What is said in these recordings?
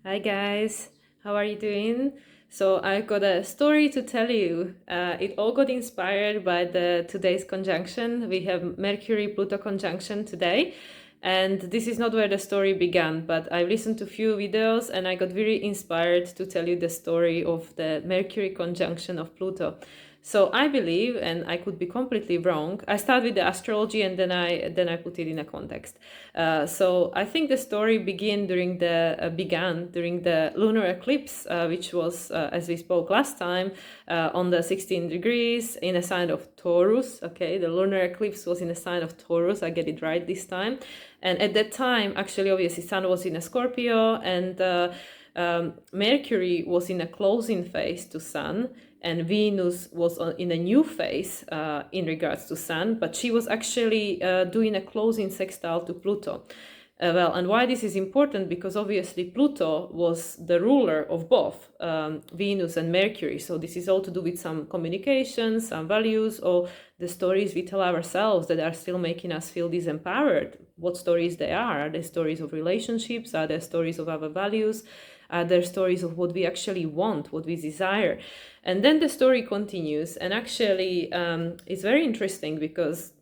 Hi guys, how are you doing? So I got a story to tell you. It all got inspired by the today's conjunction. We have Mercury-Pluto conjunction today, and this is not where the story began, but I listened to few videos and I got very inspired to tell you the story of the Mercury conjunction of Pluto. So I believe, and I could be completely wrong. I start with the astrology and then I put it in a context. So I think the story began during the lunar eclipse, which was, as we spoke last time, on the 16 degrees in a sign of Taurus. Okay, the lunar eclipse was in a sign of Taurus. I get it right this time. And at that time, actually, obviously, Sun was in a Scorpio, and Mercury was in a closing phase to Sun, and Venus was in a new phase in regards to Sun, but she was actually doing a closing sextile to Pluto. And why this is important? Because obviously Pluto was the ruler of both Venus and Mercury. So this is all to do with some communication, some values, or the stories we tell ourselves that are still making us feel disempowered. What stories they are? Are they stories of relationships? Are they stories of our values? Are there stories of what we actually want, what we desire? And then the story continues. And actually, it's very interesting because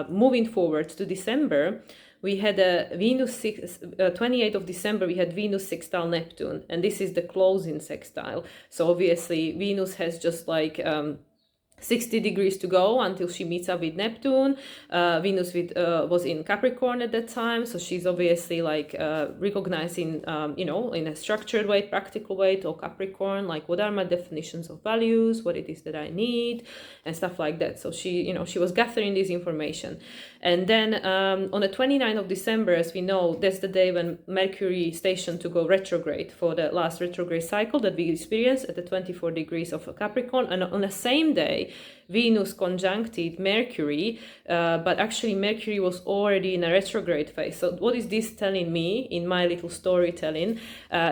moving forward to December, we had a 28th of December, we had Venus sextile Neptune, and this is the closing sextile. So obviously Venus has just like 60 degrees to go until she meets up with Neptune. Venus was in Capricorn at that time, so she's obviously like recognizing, in a structured way, practical way to Capricorn, like what are my definitions of values, what it is that I need, and stuff like that. So she was gathering this information. And then on the 29th of December, as we know, that's the day when Mercury stationed to go retrograde for the last retrograde cycle that we experienced at the 24 degrees of Capricorn. And on the same day, Venus conjuncted Mercury, but actually Mercury was already in a retrograde phase. So what is this telling me in my little storytelling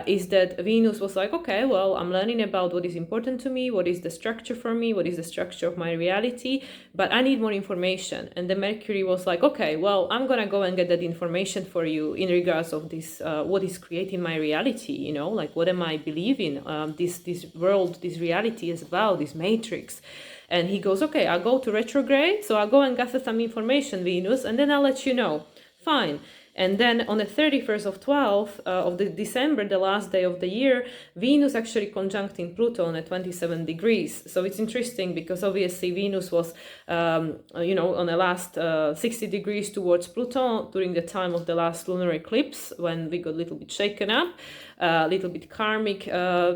is that Venus was like, okay, well, I'm learning about what is important to me, what is the structure for me, what is the structure of my reality, but I need more information. And the Mercury was like, okay, well, I'm gonna go and get that information for you in regards of this, what is creating my reality, like what am I believing, this world, this reality is about, this matrix. And he goes, okay, I'll go to retrograde, so I'll go and gather some information, Venus, and then I'll let you know. Fine. And then on the 31st of 12th of the December, the last day of the year, Venus actually conjuncting Pluto at 27 degrees. So it's interesting because obviously Venus was, on the last 60 degrees towards Pluto during the time of the last lunar eclipse when we got a little bit shaken up. A little bit karmic, karma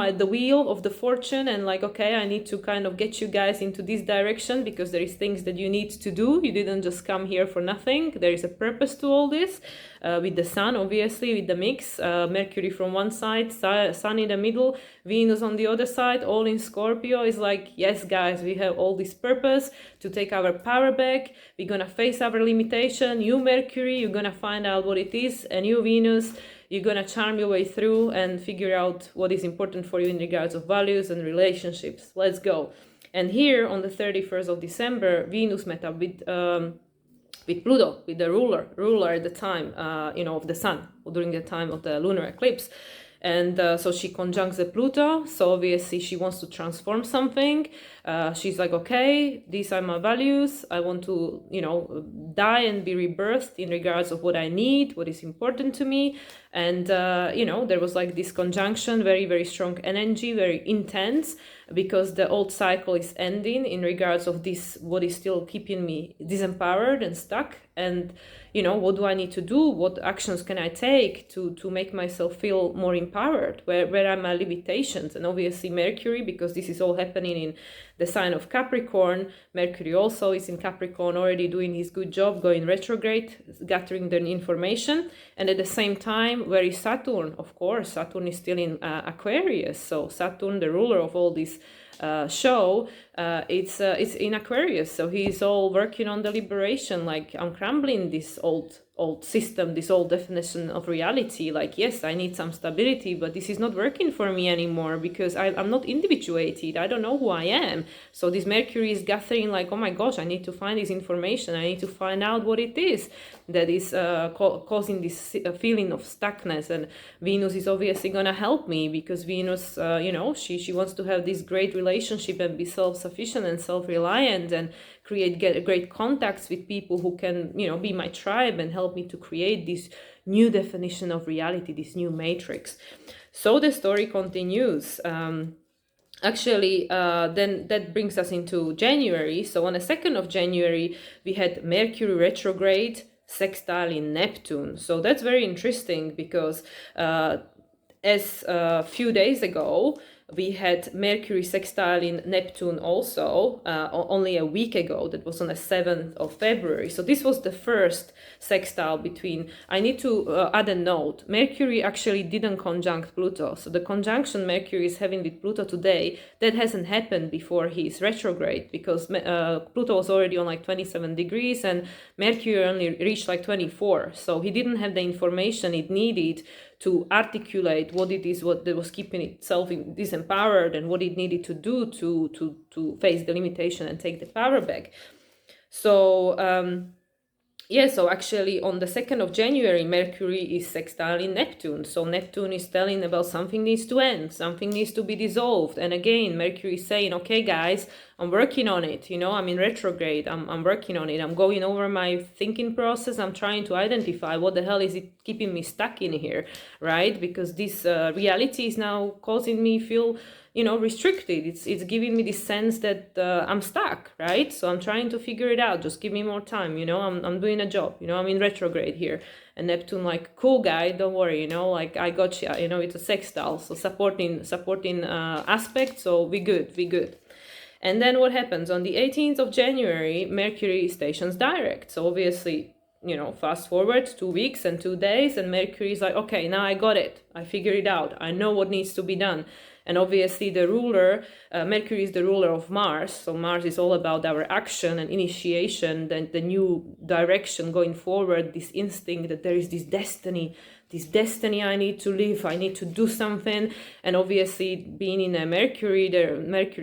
at the wheel of the fortune, and like, okay, I need to kind of get you guys into this direction because there is things that you need to do. You didn't just come here for nothing. There is a purpose to all this. With the sun, obviously, with the mix, Mercury from one side, sun in the middle, Venus on the other side, all in Scorpio, is like, yes, guys, we have all this purpose to take our power back. We're gonna face our limitation. You, Mercury, you're gonna find out what it is, and you, Venus, you're gonna charm your way through and figure out what is important for you in regards of values and relationships. Let's go. And here on the 31st of December, Venus met up with Pluto, with the ruler at the time, of the sun, during the time of the lunar eclipse. And so she conjuncts the Pluto. So obviously she wants to transform something. She's like, okay, these are my values. I want to, die and be rebirthed in regards of what I need, what is important to me. And, there was like this conjunction, very, very strong energy, very intense, because the old cycle is ending in regards of this, what is still keeping me disempowered and stuck. And, what do I need to do? What actions can I take to make myself feel more empowered? Where are my limitations? And obviously Mercury, because this is all happening in the sign of Capricorn. Mercury also is in Capricorn, already doing his good job, going retrograde, gathering the information. And at the same time, where is Saturn? Of course, Saturn is still in Aquarius. So Saturn, the ruler of all this show, it's in Aquarius. So he's all working on the liberation, like uncrumbling this old old system, this old definition of reality. Like, yes, I need some stability, but this is not working for me anymore because I'm not individuated. I don't know who I am. So this Mercury is gathering like, oh my gosh, I need to find this information. I need to find out what it is that is causing this feeling of stuckness. And Venus is obviously going to help me because Venus, she wants to have this great relationship and be self-sufficient and self-reliant and get great contacts with people who can, be my tribe and help me to create this new definition of reality, this new matrix. So the story continues. Actually, then that brings us into January. So on the 2nd of January, we had Mercury retrograde sextile in Neptune. So that's very interesting because as a few days ago, we had Mercury sextile in Neptune also, only a week ago. That was on the 7th of February. So this was the first sextile between, I need to add a note, Mercury actually didn't conjunct Pluto. So the conjunction Mercury is having with Pluto today, that hasn't happened before he's retrograde, because Pluto was already on like 27 degrees and Mercury only reached like 24. So he didn't have the information it needed to articulate what it is, what that was keeping itself disempowered, and what it needed to do to face the limitation and take the power back. So so actually on the 2nd of January, Mercury is sextile in Neptune. So Neptune is telling about something needs to end, something needs to be dissolved. And again, Mercury is saying, okay, guys, I'm working on it. I'm in retrograde. I'm working on it. I'm going over my thinking process. I'm trying to identify what the hell is it keeping me stuck in here, right? Because this reality is now causing me feel restricted. It's giving me this sense that I'm stuck, right? So I'm trying to figure it out. Just give me more time. I'm doing a job. I'm in retrograde here. And Neptune, like, cool guy, don't worry. Like, I got you. It's a sextile, so supporting aspect. So we good. And then what happens on the 18th of January? Mercury stations direct. So obviously, fast forward 2 weeks and 2 days, and Mercury is like, okay, now I got it. I figured it out. I know what needs to be done. And obviously the ruler, Mercury is the ruler of Mars. So Mars is all about our action and initiation, then the new direction going forward, this instinct that there is this destiny I need to live, I need to do something. And obviously being in a Mercury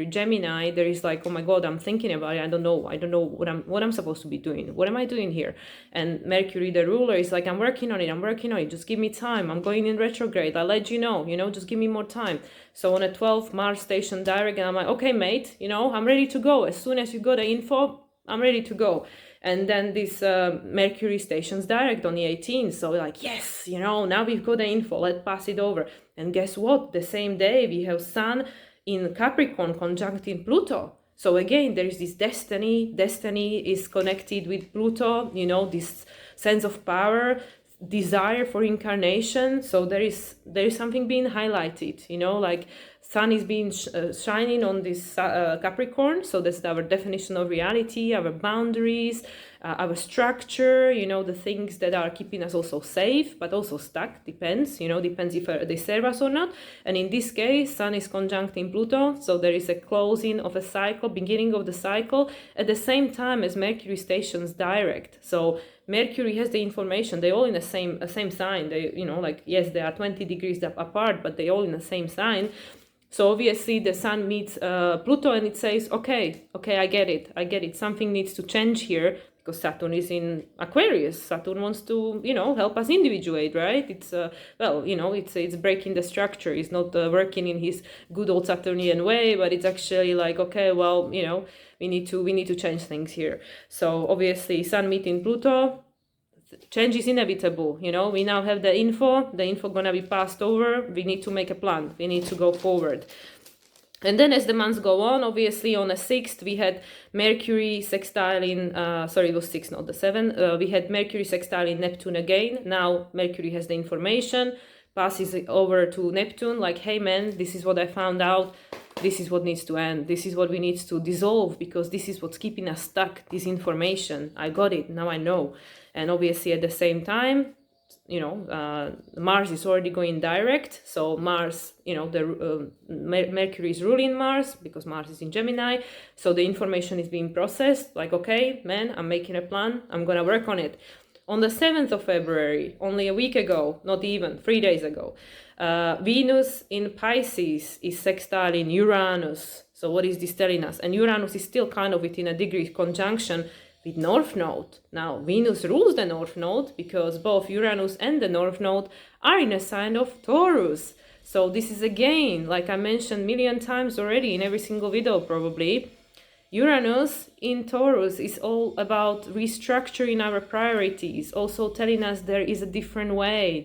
Gemini, there is like, oh my God, I'm thinking about it. I don't know what I'm supposed to be doing. What am I doing here? And Mercury, the ruler, is like, I'm working on it. Just give me time. I'm going in retrograde. I'll let you know, just give me more time. So on a 12th, Mars station direct, and I'm like, okay, mate, I'm ready to go. As soon as you got the info, I'm ready to go. And then this Mercury stations direct on the 18th. So we're like, yes, now we've got the info, let's pass it over. And guess what? The same day we have Sun in Capricorn conjuncting Pluto. So again, there is this destiny. Destiny is connected with Pluto, this sense of power, desire for incarnation. So there is something being highlighted, like Sun is being shining on this Capricorn. So that's our definition of reality, our boundaries, our structure, the things that are keeping us also safe, but also stuck. Depends if they serve us or not. And in this case, Sun is conjuncting Pluto. So there is a closing of a cycle, beginning of the cycle, at the same time as Mercury stations direct. So Mercury has the information. They're all in the same sign. They, yes, they are 20 degrees apart, but they're all in the same sign. So obviously the Sun meets Pluto and it says, okay, I get it. Something needs to change here, because Saturn is in Aquarius. Saturn wants to, help us individuate, right? It's, it's breaking the structure. It's not working in his good old Saturnian way, but it's actually like, okay, well, we need to change things here. So obviously Sun meeting Pluto, change is inevitable. We now have the info gonna be passed over. We need to make a plan. We need to go forward. And then as the months go on, obviously on the 6th, we had Mercury sextile in, it was 6, not the 7. We had Mercury sextile in Neptune again. Now Mercury has the information, passes it over to Neptune, like, hey man, this is what I found out. This is what needs to end. This is what we need to dissolve, because this is what's keeping us stuck, this information. I got it, now I know. And obviously at the same time, Mars is already going direct. So Mars, Mercury is ruling Mars, because Mars is in Gemini. So the information is being processed, like, okay, man, I'm making a plan. I'm going to work on it. On the 7th of February, only a week ago, not even 3 days ago, Venus in Pisces is sextile in Uranus. So what is this telling us? And Uranus is still kind of within a degree conjunction with North Node. Now, Venus rules the North Node because both Uranus and the North Node are in a sign of Taurus. So this is again, like I mentioned a million times already in every single video probably, Uranus in Taurus is all about restructuring our priorities, also telling us there is a different way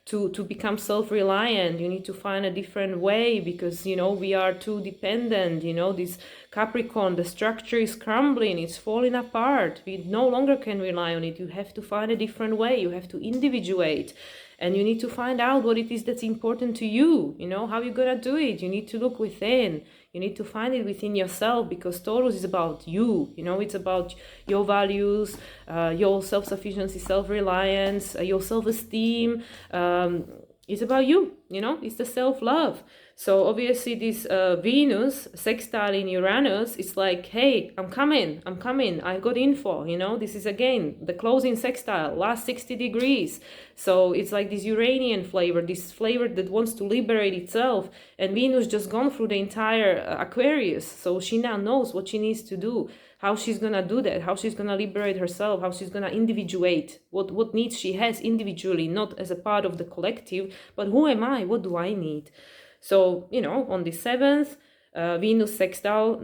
to become self-reliant. You need to find a different way because, you know, we are too dependent. You know, this Capricorn, the structure is crumbling, it's falling apart. We no longer can rely on it. You have to find a different way. You have to individuate. And you need to find out what it is that's important to you. You know, how you're gonna do it. You need to look within. You need to find it within yourself because Taurus is about you. You know, it's about your values, your self-sufficiency, self-reliance, your self-esteem. It's about you, you know, it's the self-love. So obviously this Venus sextile in Uranus, it's like, hey, I'm coming, I got info, you know, this is again, the closing sextile, last 60 degrees. So it's like this Uranian flavor, this flavor that wants to liberate itself. And Venus just gone through the entire Aquarius. So she now knows what she needs to do, how she's gonna do that, how she's gonna liberate herself, how she's gonna individuate, what needs she has individually, not as a part of the collective, but who am I, what do I need? So, you know, on the 7th, Venus sextile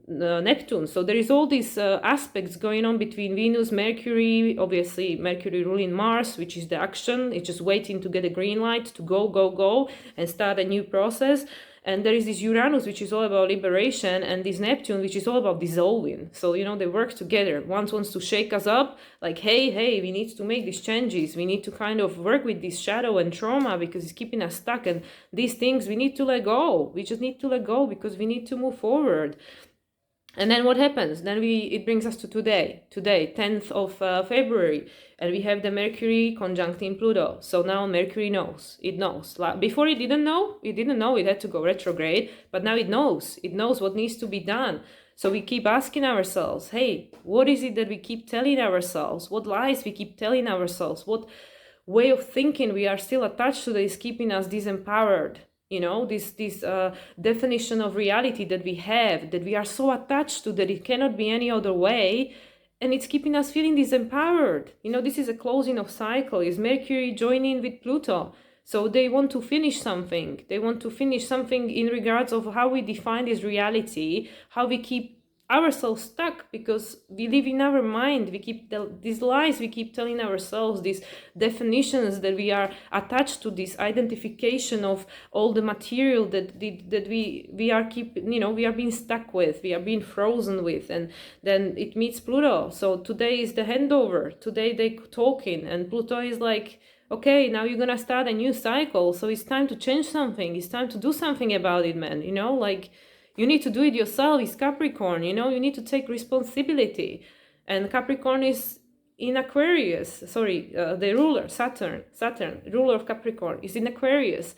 Neptune. So there is all these aspects going on between Venus, Mercury, obviously Mercury ruling Mars, which is the action. It's just waiting to get a green light to go and start a new process. And there is this Uranus, which is all about liberation, and this Neptune, which is all about dissolving. So, you know, they work together. One wants to shake us up, like, hey, we need to make these changes. We need to kind of work with this shadow and trauma because it's keeping us stuck. And these things we need to let go. We just need to let go because we need to move forward. And then what happens? Then it brings us to today, 10th of February, and we have the Mercury conjuncting Pluto. So now Mercury knows, it knows. Before it didn't know, it had to go retrograde, but now it knows what needs to be done. So we keep asking ourselves, hey, what is it that we keep telling ourselves? What lies we keep telling ourselves? What way of thinking we are still attached to that is keeping us disempowered? You know, this definition of reality that we have, that we are so attached to that it cannot be any other way, and it's keeping us feeling disempowered. You know, this is a closing of cycle. Is Mercury joining with Pluto? So they want to finish something. They want to finish something in regards of how we define this reality, how we keep ourselves stuck because we live in our mind. We keep these lies we keep telling ourselves, these definitions that we are attached to, this identification of all the material that we are we are being stuck with, we are being frozen with. And then it meets Pluto. So today is the handover. Today they talking, and Pluto is like, okay, now you're gonna start a new cycle. So it's time to change something. It's time to do something about it, man. You know, like, you need to do it yourself. It's Capricorn, you know, you need to take responsibility. And Capricorn is in Aquarius. The ruler, Saturn, ruler of Capricorn, is in Aquarius.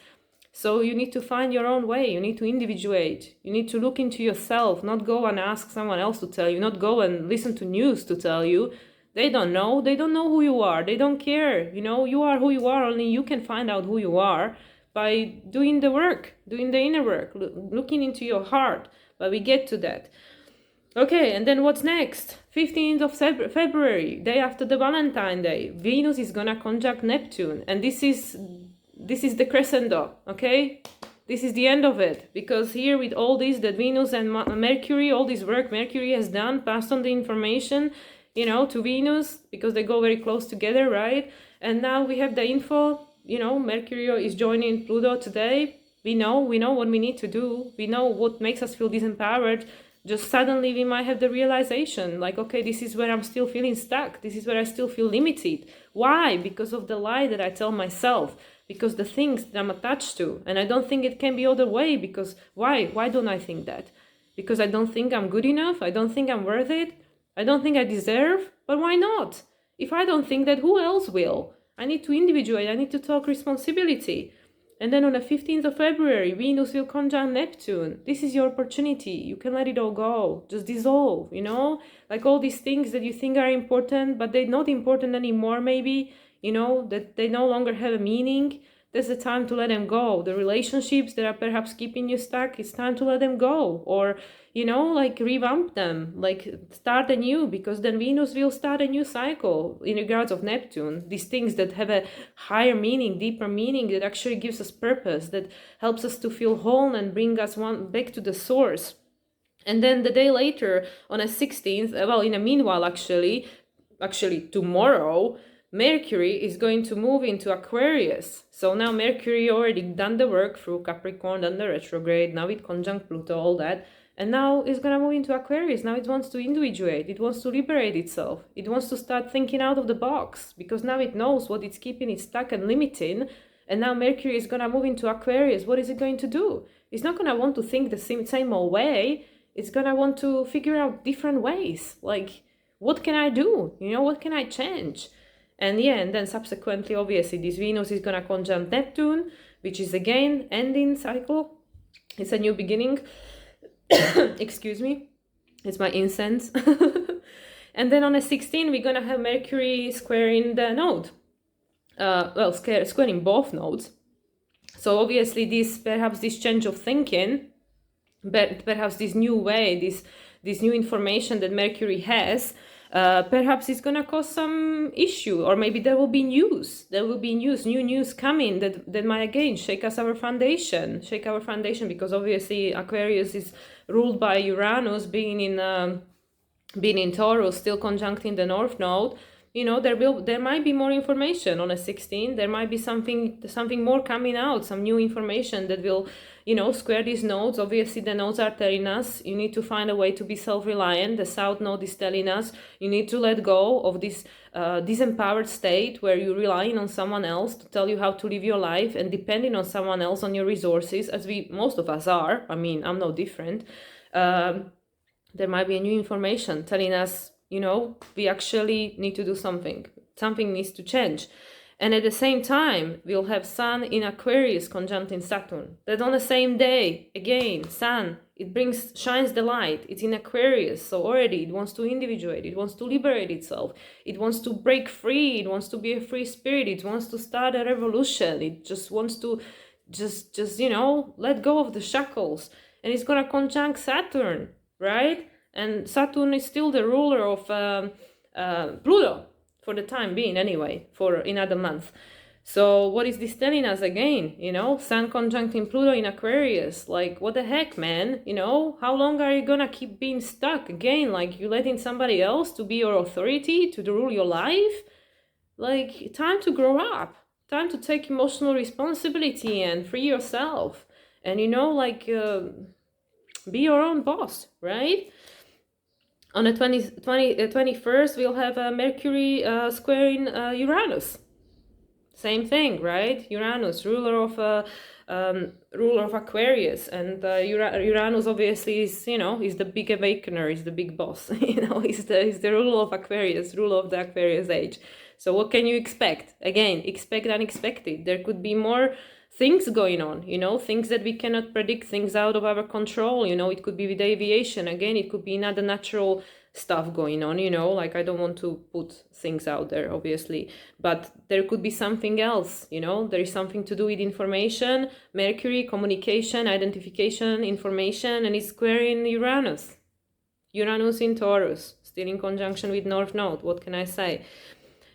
So you need to find your own way. You need to individuate. You need to look into yourself, not go and ask someone else to tell you, not go and listen to news to tell you. They don't know who you are. They don't care. You know, you are who you are. Only you can find out who you are by doing the work, doing the inner work, looking into your heart. But we get to that. Okay, and then what's next? 15th of February, day after the Valentine Day, Venus is gonna conjunct Neptune. And this is the crescendo, okay? This is the end of it. Because here with all this that Venus and Mercury, all this work Mercury has done, passed on the information, you know, to Venus, because they go very close together, right? And now we have the info. You know, Mercury is joining Pluto today. We know what we need to do. We know what makes us feel disempowered. Just suddenly we might have the realization, like, okay, this is where I'm still feeling stuck. This is where I still feel limited. Why? Because of the lie that I tell myself. Because the things that I'm attached to. And I don't think it can be other way. Because why? Why don't I think that? Because I don't think I'm good enough. I don't think I'm worth it. I don't think I deserve. But why not? If I don't think that, who else will? I need to individuate. I need to take responsibility. And then on the 15th of February, Venus will conjunct Neptune. This is your opportunity. You can let it all go. Just dissolve, you know? Like all these things that you think are important, but they're not important anymore, maybe, you know, that they no longer have a meaning. There's the time to let them go. The relationships that are perhaps keeping you stuck, it's time to let them go. Or, you know, like revamp them, like start anew, because then Venus will start a new cycle in regards of Neptune. These things that have a higher meaning, deeper meaning, that actually gives us purpose, that helps us to feel whole and bring us one back to the source. And then the day later, on the 16th, well, in the meanwhile, actually tomorrow, Mercury is going to move into Aquarius. So now Mercury already done the work through Capricorn, done the retrograde, now it conjunct Pluto, all that. And now it's going to move into Aquarius. Now it wants to individuate. It wants to liberate itself. It wants to start thinking out of the box, because now it knows what it's keeping it stuck and limiting. And now Mercury is going to move into Aquarius. What is it going to do? It's not going to want to think the same old way. It's going to want to figure out different ways. Like, what can I do? You know, what can I change? And yeah, and then subsequently, obviously, this Venus is going to conjunct Neptune, which is again ending cycle. It's a new beginning. Excuse me. It's my incense. And then on the 16th, we're going to have Mercury squaring the node. Squaring both nodes. So obviously, perhaps this change of thinking, but perhaps this new way, this new information that Mercury has, perhaps it's going to cause some issue, or maybe there will be news. New news coming that might again shake our foundation, because obviously Aquarius is ruled by Uranus being in Taurus, still conjuncting the North Node. You know, there might be more information on a 16. There might be something more coming out, some new information that will, you know, square these nodes. Obviously, the nodes are telling us you need to find a way to be self-reliant. The South Node is telling us you need to let go of this disempowered state where you're relying on someone else to tell you how to live your life and depending on someone else, on your resources, as most of us are. I mean, I'm no different. There might be a new information telling us, you know, we actually need to do something. Something needs to change. And at the same time, we'll have Sun in Aquarius conjuncting Saturn. That on the same day, again, Sun, it shines the light. It's in Aquarius, so already it wants to individuate. It wants to liberate itself. It wants to break free. It wants to be a free spirit. It wants to start a revolution. It just wants to just you know, let go of the shackles. And it's going to conjunct Saturn, right? And Saturn is still the ruler of Pluto, for the time being anyway, for another month. So what is this telling us again? You know, Sun conjuncting Pluto in Aquarius. Like, what the heck, man? You know, how long are you gonna keep being stuck? Again, like, you letting somebody else to be your authority, to rule your life? Like, time to grow up. Time to take emotional responsibility and free yourself. And, you know, like, be your own boss, right? On the 21st, we'll have Mercury squaring Uranus. Same thing, right? Uranus, ruler of Aquarius, and Uranus obviously is, you know, is the big awakener, is the big boss. You know, he's the ruler of Aquarius, ruler of the Aquarius age. So what can you expect? Again, expect unexpected. There could be more things going on, you know, things that we cannot predict, things out of our control. You know, it could be with aviation. Again, it could be another natural stuff going on, you know, like, I don't want to put things out there, obviously, but there could be something else, you know, there is something to do with information, Mercury, communication, identification, information, and it's squaring Uranus in Taurus, still in conjunction with North Node. What can I say?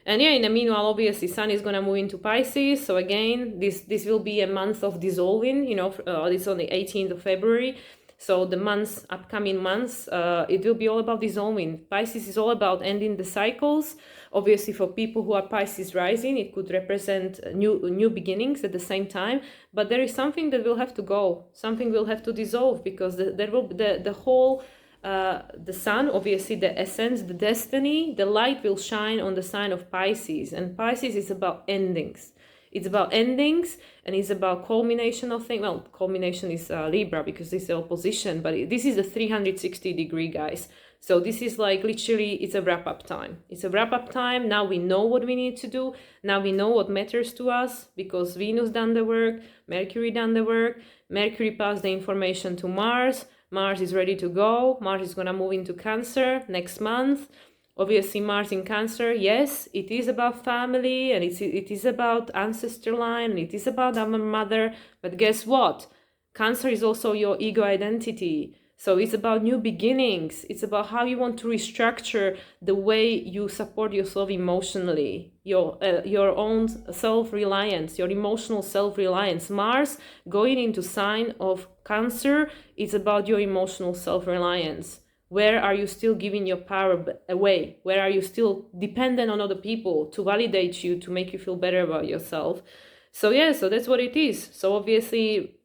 And yeah, in the meanwhile, obviously, Sun is going to move into Pisces. So again, this will be a month of dissolving, you know, it's on the 18th of February. So the upcoming months, it will be all about dissolving. Pisces is all about ending the cycles. Obviously, for people who are Pisces rising, it could represent new beginnings at the same time. But there is something that will have to go. Something will have to dissolve, because the sun, obviously the essence, the destiny, the light will shine on the sign of Pisces. And Pisces is about endings. It's about endings, and it's about culmination of things. Well, culmination is Libra, because this is opposition, but this is a 360 degree, guys. So this is like literally, it's a wrap-up time. It's a wrap-up time. Now we know what we need to do. Now we know what matters to us, because Venus done the work, Mercury done the work. Mercury passed the information to Mars. Mars is ready to go. Mars is gonna move into Cancer next month. Obviously, Mars in Cancer, yes, it is about family, and it is about ancestor line, and it is about our mother. But guess what? Cancer is also your ego identity. So it's about new beginnings. It's about how you want to restructure the way you support yourself emotionally, your own self-reliance, your emotional self-reliance. Mars going into sign of Cancer is about your emotional self-reliance. Where are you still giving your power away? Where are you still dependent on other people to validate you, to make you feel better about yourself? So yeah, so that's what it is. So obviously,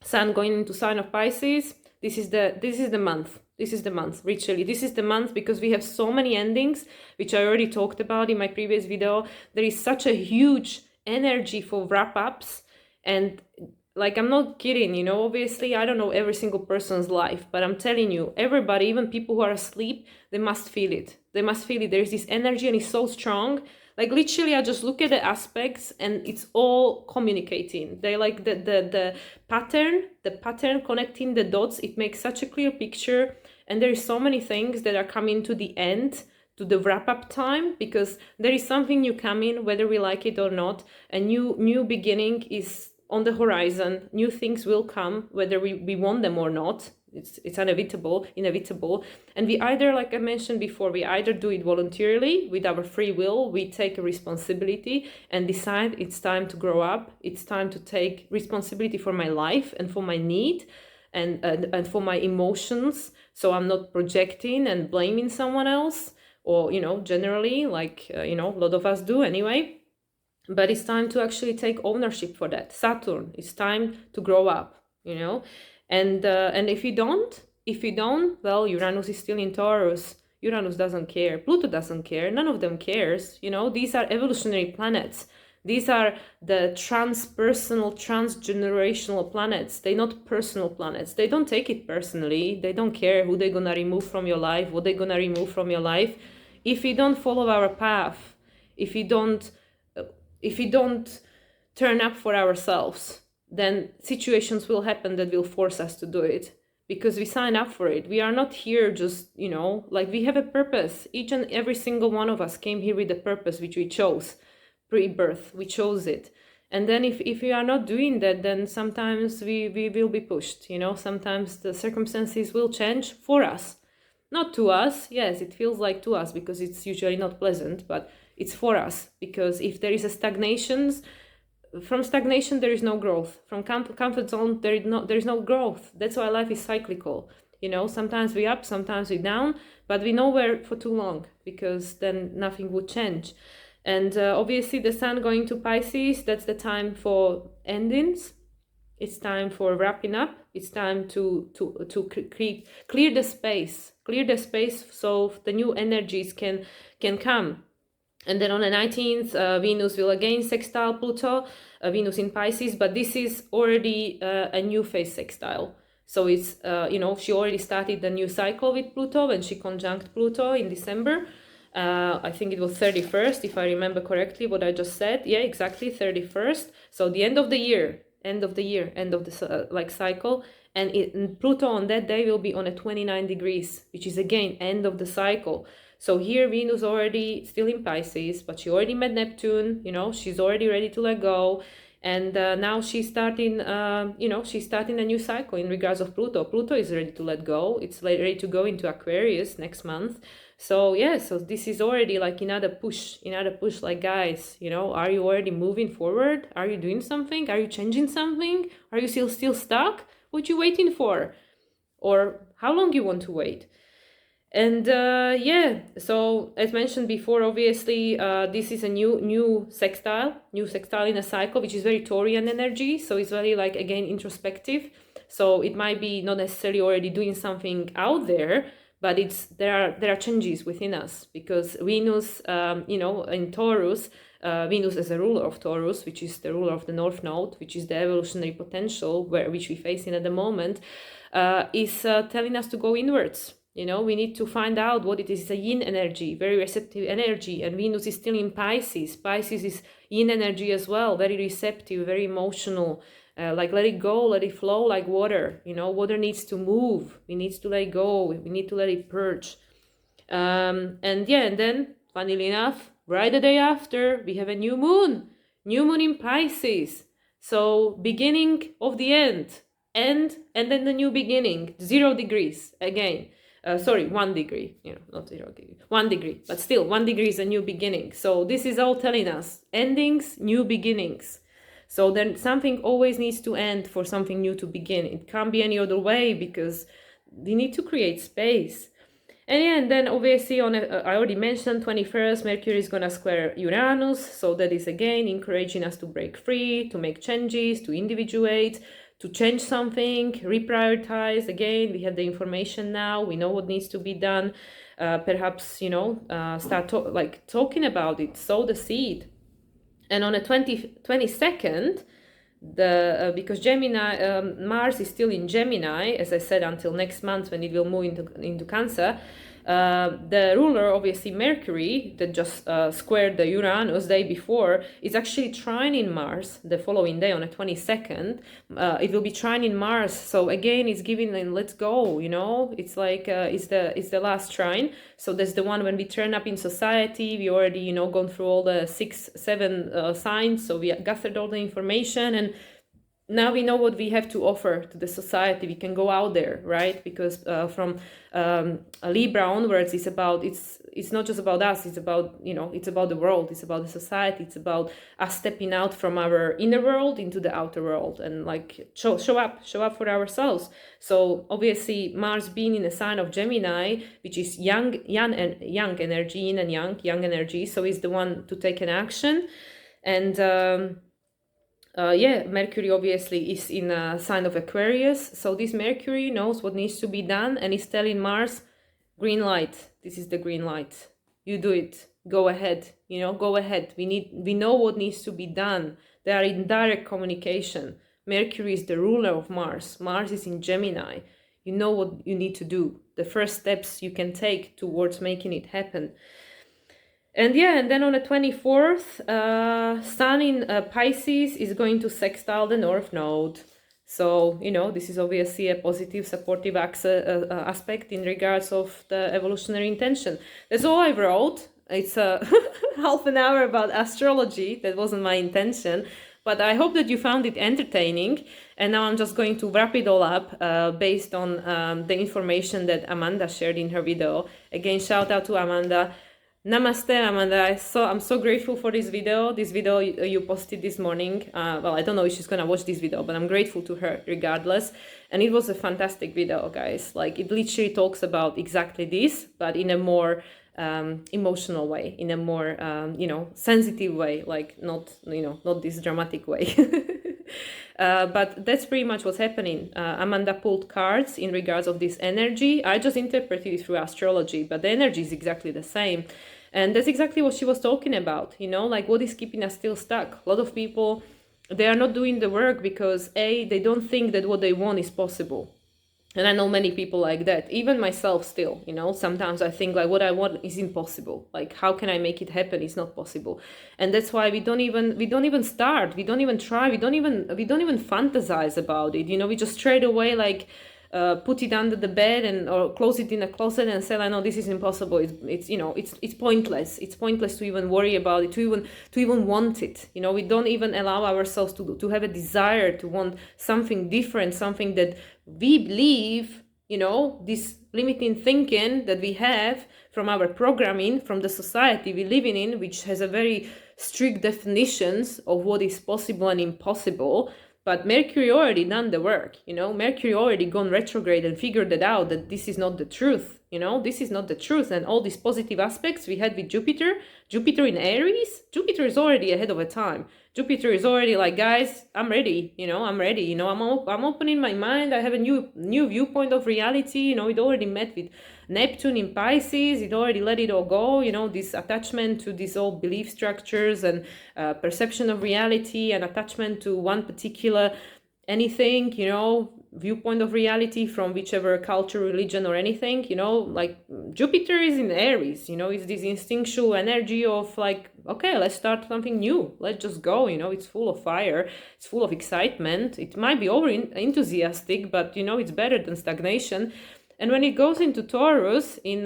Sun going into sign of Pisces. This is the month. This is the month, literally. This is the month, because we have so many endings, which I already talked about in my previous video. There is such a huge energy for wrap-ups. And like, I'm not kidding, you know, obviously I don't know every single person's life, but I'm telling you, everybody, even people who are asleep, they must feel it. They must feel it. There's this energy, and it's so strong. Like literally, I just look at the aspects and it's all communicating. They like the pattern connecting the dots. It makes such a clear picture. And there is so many things that are coming to the end, to the wrap-up time, because there is something new coming, whether we like it or not. A new beginning is on the horizon. New things will come, whether we want them or not. It's inevitable. And we either, like I mentioned before, we either do it voluntarily with our free will, we take a responsibility and decide it's time to grow up, it's time to take responsibility for my life and for my need and for my emotions, so I'm not projecting and blaming someone else, or, you know, generally, like, you know, a lot of us do anyway. But it's time to actually take ownership for that. Saturn, it's time to grow up, you know. And if you don't, well, Uranus is still in Taurus. Uranus doesn't care. Pluto doesn't care. None of them cares. You know, these are evolutionary planets. These are the transpersonal, transgenerational planets. They're not personal planets. They don't take it personally. They don't care who they're gonna remove from your life, what they're gonna remove from your life. If you don't follow our path, if you don't turn up for ourselves, then situations will happen that will force us to do it, because we sign up for it. We are not here just, you know, like, we have a purpose. Each and every single one of us came here with a purpose, which we chose pre-birth. We chose it. And then if we are not doing that, then sometimes we will be pushed, you know. Sometimes the circumstances will change for us, not to us. Yes, it feels like to us, because it's usually not pleasant, but it's for us. Because if there is a from stagnation there is no growth. From comfort zone there is no growth. That's why life is cyclical, you know. Sometimes we up, sometimes we down, but we nowhere for too long, because then nothing would change. And obviously the Sun going to Pisces, that's the time for endings. It's time for wrapping up. It's time to clear the space, so the new energies can come. And then on the 19th, Venus will again sextile Pluto, Venus in Pisces, but this is already a new phase sextile. So it's, you know, she already started the new cycle with Pluto when she conjunct Pluto in December. I think it was 31st, if I remember correctly what I just said. Yeah, exactly, 31st. So the end of the year, end of the like cycle. And Pluto on that day will be on a 29 degrees, which is again end of the cycle. So here Venus already still in Pisces, but she already met Neptune, you know, she's already ready to let go. And now she's starting, you know, she's starting a new cycle in regards of Pluto. Pluto is ready to let go. It's ready to go into Aquarius next month. So yeah, so this is already like another push, like, guys, you know, are you already moving forward? Are you doing something? Are you changing something? Are you still stuck? What you waiting for? Or how long you want to wait? And yeah, so as mentioned before, obviously this is a new sextile in a cycle, which is very Taurian energy. So it's very, like, again, introspective. So it might be not necessarily already doing something out there, but there are changes within us, because Venus, you know, in Taurus, Venus as a ruler of Taurus, which is the ruler of the North Node, which is the evolutionary potential which we face in at the moment, is telling us to go inwards. You know, we need to find out what it is. It's a yin energy, very receptive energy, and Venus is still in Pisces. Pisces is yin energy as well, very receptive, very emotional. Like let it go, let it flow like water. You know, water needs to move. We need to let it go. We need to let it purge. And yeah, and then, funnily enough, right the day after, we have a new moon in Pisces. So beginning of the end, and then the new beginning, 0 degrees again. Sorry, 1 degree, you know, not 0 degree, 1 degree, but still 1 degree is a new beginning. So this is all telling us endings, new beginnings. So then something always needs to end for something new to begin. It can't be any other way, because we need to create space. And yeah, and then obviously I already mentioned 21st, Mercury is gonna square Uranus. So that is again encouraging us to break free, to make changes, to individuate, to change something, reprioritize. Again, we have the information now, we know what needs to be done. Perhaps, you know, start talking about it, sow the seed. And on the 22nd, because Gemini, Mars is still in Gemini, as I said, until next month when it will move into Cancer. The ruler, obviously Mercury, that just squared the Uranus day before, is actually trining Mars the following day on the 22nd. It will be trining Mars, so again it's giving them let's go, you know. It's like it's the last trine. So that's the one when we turn up in society. We already, you know, gone through all the 6-7 signs, so we gathered all the information, and now we know what we have to offer to the society. We can go out there, right? Because from Libra onwards, it's not just about us. It's about, you know, it's about the world. It's about the society. It's about us stepping out from our inner world into the outer world, and like show up for ourselves. So obviously Mars being in a sign of Gemini, which is yang energy, yin and yang energy. So is the one to take an action, and yeah, Mercury obviously is in a sign of Aquarius. So this Mercury knows what needs to be done, and is telling Mars, green light. This is the green light. You do it. Go ahead. You know, go ahead. We know what needs to be done. They are in direct communication. Mercury is the ruler of Mars. Mars is in Gemini. You know what you need to do. The first steps you can take towards making it happen. And yeah, and then on the 24th, Sun in Pisces is going to sextile the North Node. So, you know, this is obviously a positive, supportive aspect in regards of the evolutionary intention. That's all I wrote. It's half an hour about astrology. That wasn't my intention. But I hope that you found it entertaining. And now I'm just going to wrap it all up based on the information that Amanda shared in her video. Again, shout out to Amanda. Namaste, Amanda. I'm so grateful for this video. This video you posted this morning. Well, I don't know if she's gonna watch this video, but I'm grateful to her regardless. And it was a fantastic video, guys. Like, it literally talks about exactly this, but in a more emotional way, in a more you know, sensitive way, like not, you know, not this dramatic way. But that's pretty much what's happening. Amanda pulled cards in regards of this energy. I just interpreted it through astrology, but the energy is exactly the same. And that's exactly what she was talking about, you know, like what is keeping us still stuck. A lot of people, they are not doing the work because they don't think that what they want is possible. And I know many people like that, even myself still, you know, sometimes I think like what I want is impossible. Like, how can I make it happen? It's not possible. And that's why we don't even start. We don't even try. We don't even fantasize about it. You know, we just straight away like put it under the bed or close it in a closet and say, I know this is impossible. It's you know, it's pointless. It's pointless to even worry about it, to even want it. You know, we don't even allow ourselves to have a desire to want something different, something that we believe, you know, this limiting thinking that we have from our programming, from the society we live in, which has a very strict definitions of what is possible and impossible. But Mercury already done the work, you know, Mercury already gone retrograde and figured it out that this is not the truth, you know, this is not the truth. And all these positive aspects we had with Jupiter in Aries, Jupiter is already ahead of a time. Jupiter is already like, guys, I'm ready, you know, I'm opening my mind. I have a new viewpoint of reality. You know, it already met with Neptune in Pisces. It already let it all go, you know, this attachment to these old belief structures and perception of reality and attachment to one particular anything, you know, viewpoint of reality, from whichever culture, religion, or anything, you know, like Jupiter is in Aries, you know, it's this instinctual energy of like, okay, let's start something new, let's just go, you know, it's full of fire, it's full of excitement, it might be over enthusiastic, but you know, it's better than stagnation. And when it goes into Taurus in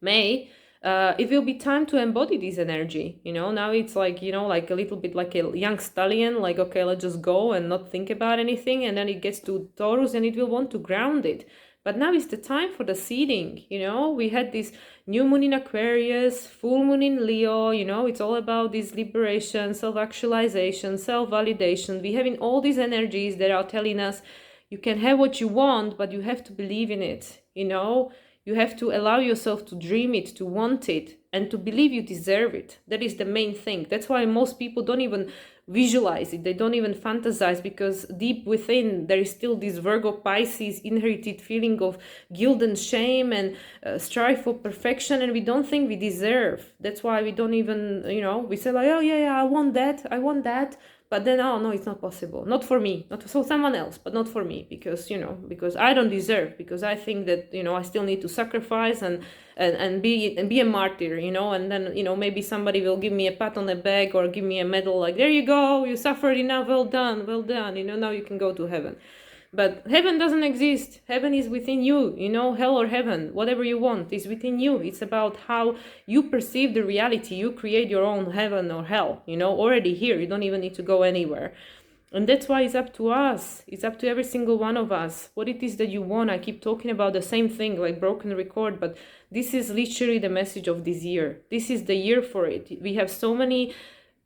May, it will be time to embody this energy, you know. Now it's like, you know, like a little bit like a young stallion, like, okay, let's just go and not think about anything. And then it gets to Taurus and it will want to ground it. But now is the time for the seeding, you know. We had this new moon in Aquarius, full moon in Leo, you know, it's all about this liberation, self-actualization, self-validation. We having all these energies that are telling us you can have what you want, but you have to believe in it, you know. You have to allow yourself to dream it, to want it, and to believe you deserve it. That is the main thing. That's why most people don't even visualize it. They don't even fantasize, because deep within there is still this Virgo Pisces inherited feeling of guilt and shame and strive for perfection, and we don't think we deserve. That's why we don't even, you know, we say like, oh yeah, I want that. But then, oh no, it's not possible. Not for me, not for someone else, but not for me, because, you know, because I don't deserve, because I think that, you know, I still need to sacrifice and be a martyr, you know, and then, you know, maybe somebody will give me a pat on the back or give me a medal, like, there you go, you suffered enough, well done, you know, now you can go to heaven. But heaven doesn't exist. Heaven is within you, you know, hell or heaven, whatever you want is within you. It's about how you perceive the reality. You create your own heaven or hell, you know, already here. You don't even need to go anywhere. And that's why it's up to us. It's up to every single one of us. What it is that you want. I keep talking about the same thing, like broken record, but this is literally the message of this year. This is the year for it. We have so many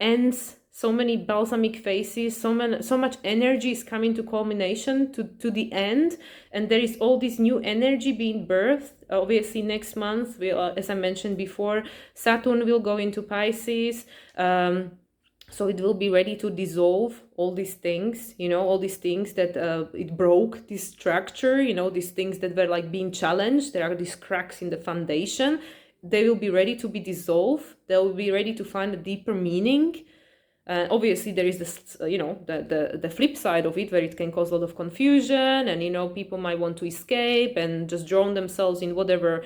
ends, so many balsamic faces, so much energy is coming to culmination, to the end, and there is all this new energy being birthed. Obviously next month, as I mentioned before, Saturn will go into Pisces, so it will be ready to dissolve all these things, you know, all these things that it broke this structure, you know, these things that were like being challenged. There are these cracks in the foundation. They will be ready to be dissolved. They will be ready to find a deeper meaning. Obviously there is this, you know, the flip side of it, where it can cause a lot of confusion, and, you know, people might want to escape and just drown themselves in whatever,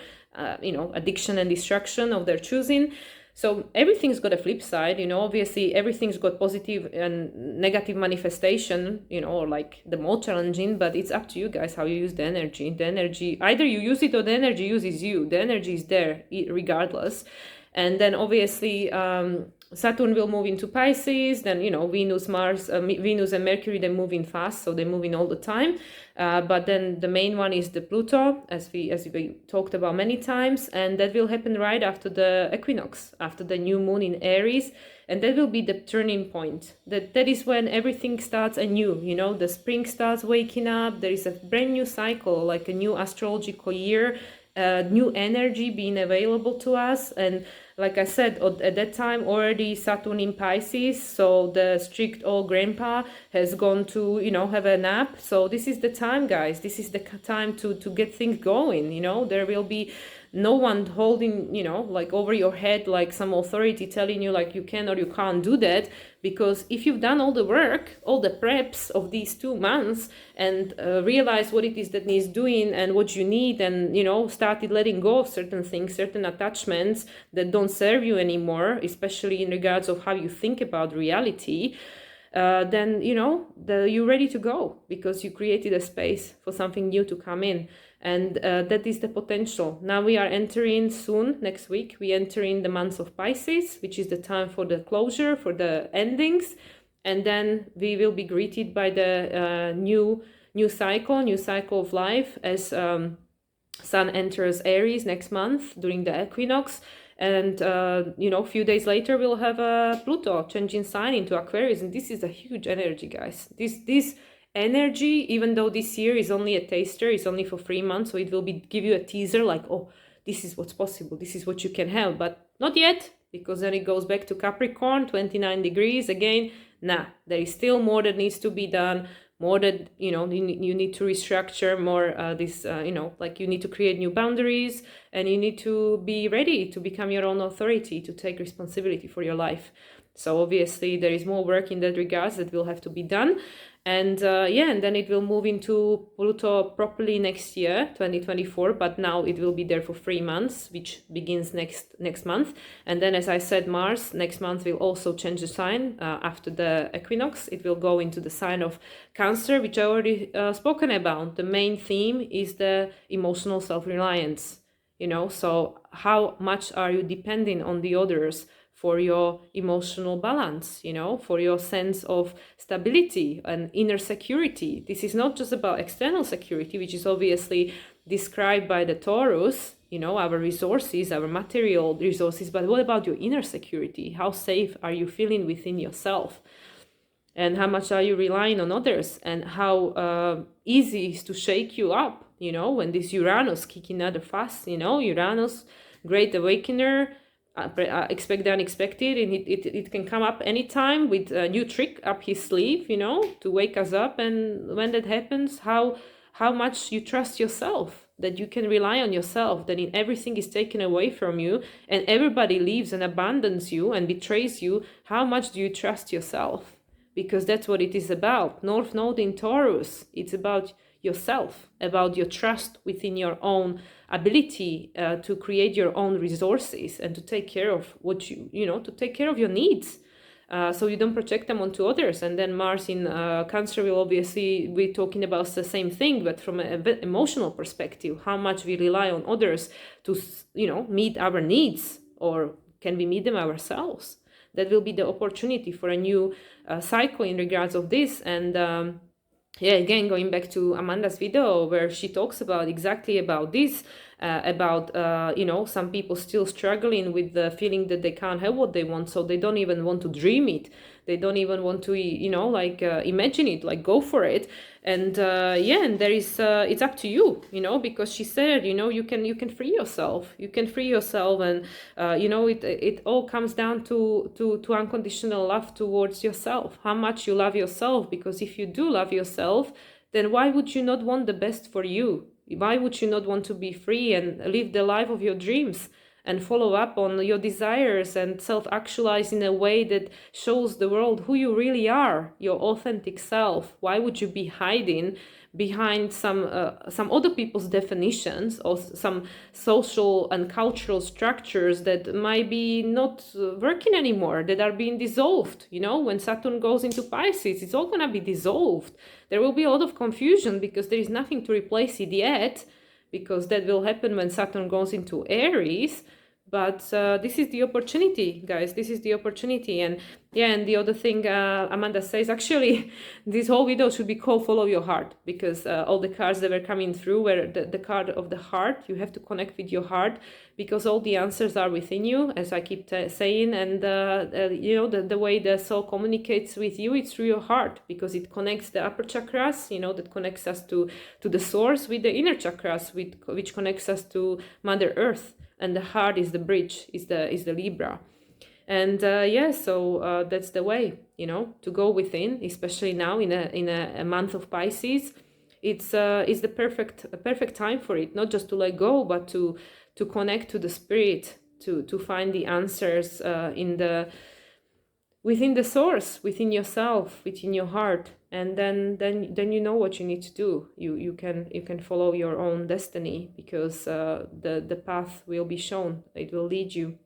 you know, addiction and distraction of their choosing. So everything's got a flip side, you know. Obviously everything's got positive and negative manifestation, you know, or like the more challenging, but it's up to you guys how you use the energy. The energy, either you use it or the energy uses you. The energy is there regardless. And then obviously Saturn will move into Pisces, then, you know, Venus and Mercury, they move in fast, so they move in all the time. But then the main one is the Pluto, as we talked about many times, and that will happen right after the equinox, after the new moon in Aries, and that will be the turning point. That is when everything starts anew, you know, the spring starts waking up, there is a brand new cycle, like a new astrological year, new energy being available to us. And like I said, at that time already Saturn in Pisces, so the strict old grandpa has gone to, you know, have a nap. So this is the time, guys, this is the time to get things going, you know. There will be no one holding, you know, like over your head, like some authority telling you like you can or you can't do that. Because if you've done all the work, all the preps of these 2 months, and realize what it is that needs doing and what you need, and, you know, started letting go of certain things, certain attachments that don't serve you anymore, especially in regards of how you think about reality, then, you know, you're ready to go, because you created a space for something new to come in. And that is the potential. Now we are entering soon, next week, we enter in the month of Pisces, which is the time for the closure, for the endings. And then we will be greeted by the new cycle of life, as Sun enters Aries next month during the equinox. And, you know, a few days later, we'll have Pluto changing sign into Aquarius. And this is a huge energy, guys. This energy, even though this year is only a taster, it's only for 3 months, so it will give you a teaser like, oh, this is what's possible, this is what you can have, but not yet, because then it goes back to Capricorn, 29 degrees again. There is still more that needs to be done, more that, you know, you need to restructure more, you know, like you need to create new boundaries, and you need to be ready to become your own authority, to take responsibility for your life. So obviously there is more work in that regards that will have to be done. And and then it will move into Pluto properly next year, 2024, but now it will be there for 3 months, which begins next month. And then, as I said, Mars next month will also change the sign after the equinox. It will go into the sign of Cancer, which I already spoken about. The main theme is the emotional self-reliance, so how much are you depending on the others for your emotional balance, for your sense of stability and inner security. This is not just about external security, which is obviously described by the Taurus, our resources, our material resources, but what about your inner security? How safe are you feeling within yourself? And how much are you relying on others? And how easy is to shake you up, when this Uranus kicking out the fast, Uranus, great awakener, expect the unexpected, and it can come up anytime with a new trick up his sleeve, to wake us up. And when that happens, how much you trust yourself, that you can rely on yourself, that in everything is taken away from you and everybody leaves and abandons you and betrays you. How much do you trust yourself? Because that's what it is about. North Node in Taurus, it's about yourself, about your trust within your own ability to create your own resources and to take care of what to take care of your needs. So you don't project them onto others. And then Mars in Cancer will obviously be talking about the same thing, but from an emotional perspective, how much we rely on others to, meet our needs, or can we meet them ourselves? That will be the opportunity for a new cycle in regards of this. And again, going back to Amanda's video where she talks about exactly about this, about some people still struggling with the feeling that they can't have what they want, so they don't even want to dream it, they don't even want to imagine it, like go for it. And and there is it's up to you, because she said, you can free yourself, and it all comes down to unconditional love towards yourself, how much you love yourself. Because if you do love yourself, then why would you not want the best for you? Why would you not want to be free and live the life of your dreams and follow up on your desires and self-actualize in a way that shows the world who you really are, your authentic self? Why would you be hiding behind some other people's definitions or some social and cultural structures that might be not working anymore, that are being dissolved? When Saturn goes into Pisces, it's all gonna be dissolved. There will be a lot of confusion because there is nothing to replace it yet, because that will happen when Saturn goes into Aries. But this is the opportunity, guys. This is the opportunity. And and the other thing Amanda says, actually, this whole video should be called Follow Your Heart, because all the cards that were coming through were the card of the heart. You have to connect with your heart, because all the answers are within you, as I keep saying. And the way the soul communicates with you, it's through your heart, because it connects the upper chakras, that connects us to the source, with the inner chakras, which connects us to Mother Earth. And the heart is the bridge, is the Libra. And so that's the way, to go within, especially now in a month of Pisces. It's the perfect time for it, not just to let go, but to connect to the spirit, to find the answers within the source, within yourself, within your heart. And then you know what you need to do. You can follow your own destiny, because the path will be shown. It will lead you.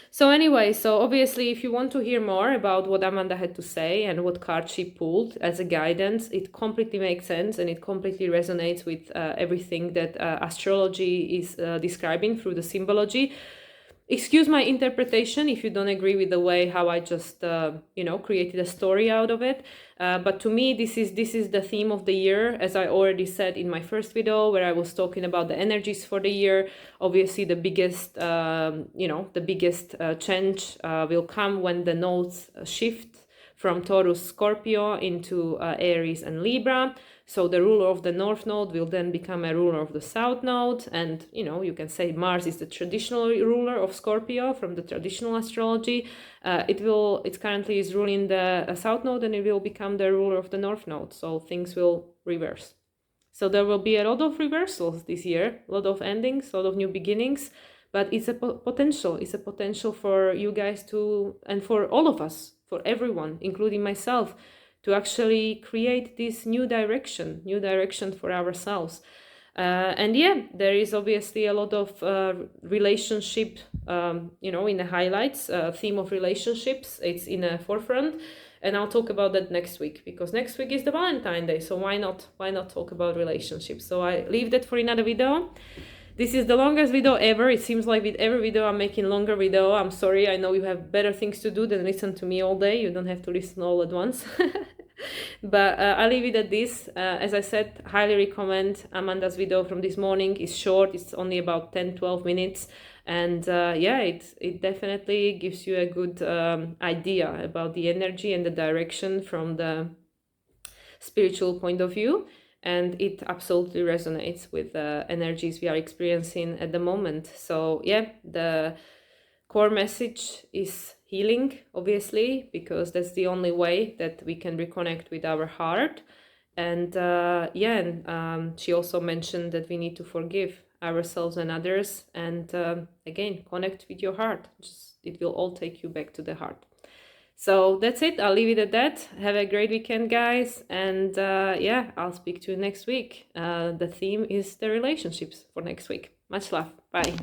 So anyway, so obviously, if you want to hear more about what Amanda had to say and what card she pulled as a guidance, it completely makes sense and it completely resonates with everything that astrology is describing through the symbology. Excuse my interpretation if you don't agree with the way how I just created a story out of it, but to me this is the theme of the year, as I already said in my first video where I was talking about the energies for the year. Obviously the biggest change will come when the nodes shift from Taurus, Scorpio into Aries and Libra. So the ruler of the North Node will then become a ruler of the South Node. And, you can say Mars is the traditional ruler of Scorpio from the traditional astrology. It currently is ruling the South Node, and it will become the ruler of the North Node. So things will reverse. So there will be a lot of reversals this year, a lot of endings, a lot of new beginnings. but it's a potential. It's a potential for you guys to, and for all of us, for everyone, including myself, to actually create this new direction for ourselves. And yeah, there is obviously a lot of relationship, in the highlights, theme of relationships. It's in the forefront, and I'll talk about that next week, because next week is the Valentine Day. So why not talk about relationships? So I leave that for another video. This is the longest video ever. It seems like with every video I'm making longer video. I'm sorry. I know you have better things to do than listen to me all day. You don't have to listen all at once. But I'll leave it at this. As I said, highly recommend Amanda's video from this morning. It's short. It's only about 10-12 minutes. And yeah, it definitely gives you a good idea about the energy and the direction from the spiritual point of view. And it absolutely resonates with the energies we are experiencing at the moment. So yeah, the core message is healing, obviously, because that's the only way that we can reconnect with our heart. And she also mentioned that we need to forgive ourselves and others, and again, connect with your heart. It will all take you back to the heart. So that's it. I'll leave it at that. Have a great weekend, guys. And yeah, I'll speak to you next week. The theme is the relationships for next week. Much love. Bye.